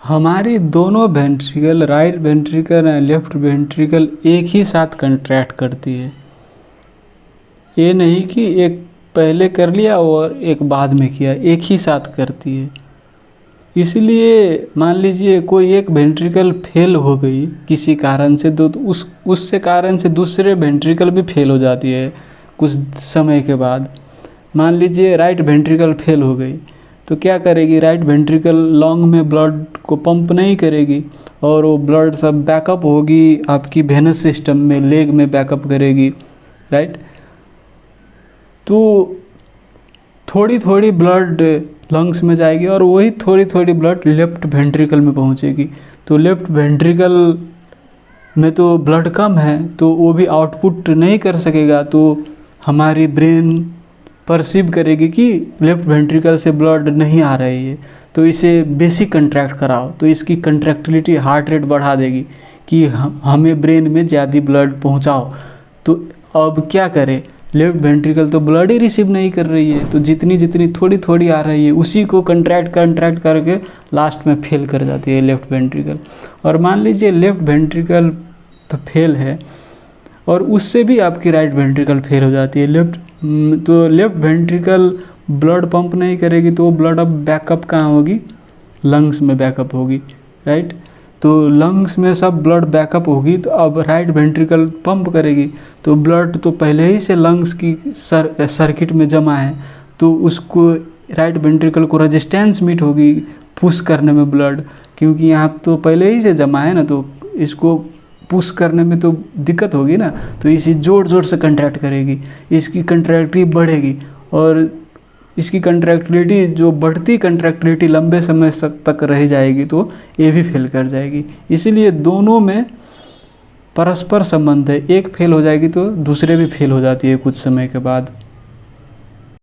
हमारी दोनों ventricle, right ventricle and left ventricle, एक ही साथ कंट्रैक्ट करती है। ये नहीं कि एक पहले कर लिया और एक बाद में किया, एक ही साथ करती है। इसलिए मान लीजिए कोई एक वेंट्रिकल फेल हो गई किसी कारण से, तो उससे कारण से दूसरे वेंट्रिकल भी फेल हो जाती है कुछ समय के बाद। मान लीजिए राइट वेंट्रिकल फेल हो गई, तो क्या करेगी, राइट वेंट्रिकल लंग में ब्लड को पंप नहीं करेगी और वो ब्लड सब बैकअप होगी आपकी वेनस सिस्टम में, लेग में बैकअप करेगी, राइट। तो थोड़ी थोड़ी ब्लड लंग्स में जाएगी और वही थोड़ी थोड़ी ब्लड लेफ्ट वेंट्रिकल में पहुंचेगी। तो लेफ्ट वेंट्रिकल में तो ब्लड कम है तो वो भी आउटपुट नहीं कर सकेगा, तो हमारी ब्रेन परसीव करेगी कि लेफ्ट वेंट्रिकल से ब्लड नहीं आ रही है, तो इसे बेसिक कंट्रैक्ट कराओ। तो इसकी कंट्रैक्टिलिटी, हार्ट रेट बढ़ा देगी कि हमें ब्रेन में ज़्यादा ब्लड पहुंचाओ। तो अब क्या करें, लेफ्ट वेंट्रिकल तो ब्लड ही रिसीव नहीं कर रही है, तो जितनी जितनी थोड़ी थोड़ी आ रही है उसी को कंट्रैक्ट करके लास्ट में फेल कर जाती है लेफ्ट वेंट्रिकल। और मान लीजिए लेफ्ट वेंट्रिकल फेल है और उससे भी आपकी राइट वेंट्रिकल फेल हो जाती है। तो लेफ्ट वेंट्रिकल ब्लड पंप नहीं करेगी, तो वो ब्लड अब बैकअप कहाँ होगी, लंग्स में बैकअप होगी, राइट। तो लंग्स में सब ब्लड बैकअप होगी, तो अब राइट वेंट्रिकल पंप करेगी, तो ब्लड तो पहले ही से लंग्स की सर्किट में जमा है, तो उसको राइट वेंट्रिकल को रेजिस्टेंस मीट होगी पुश करने में ब्लड, क्योंकि यहाँ तो पहले ही से जमा है ना, तो इसको पुश करने में तो दिक्कत होगी ना, तो इसे जोर जोर से कंट्रैक्ट करेगी, इसकी कंट्रैक्टिविटी बढ़ेगी और इसकी कंट्रैक्टिलिटी, जो बढ़ती कंट्रैक्टिलिटी लंबे समय तक रह जाएगी, तो ये भी फेल कर जाएगी। इसीलिए दोनों में परस्पर संबंध है, एक फेल हो जाएगी तो दूसरे भी फेल हो जाती है कुछ समय के बाद।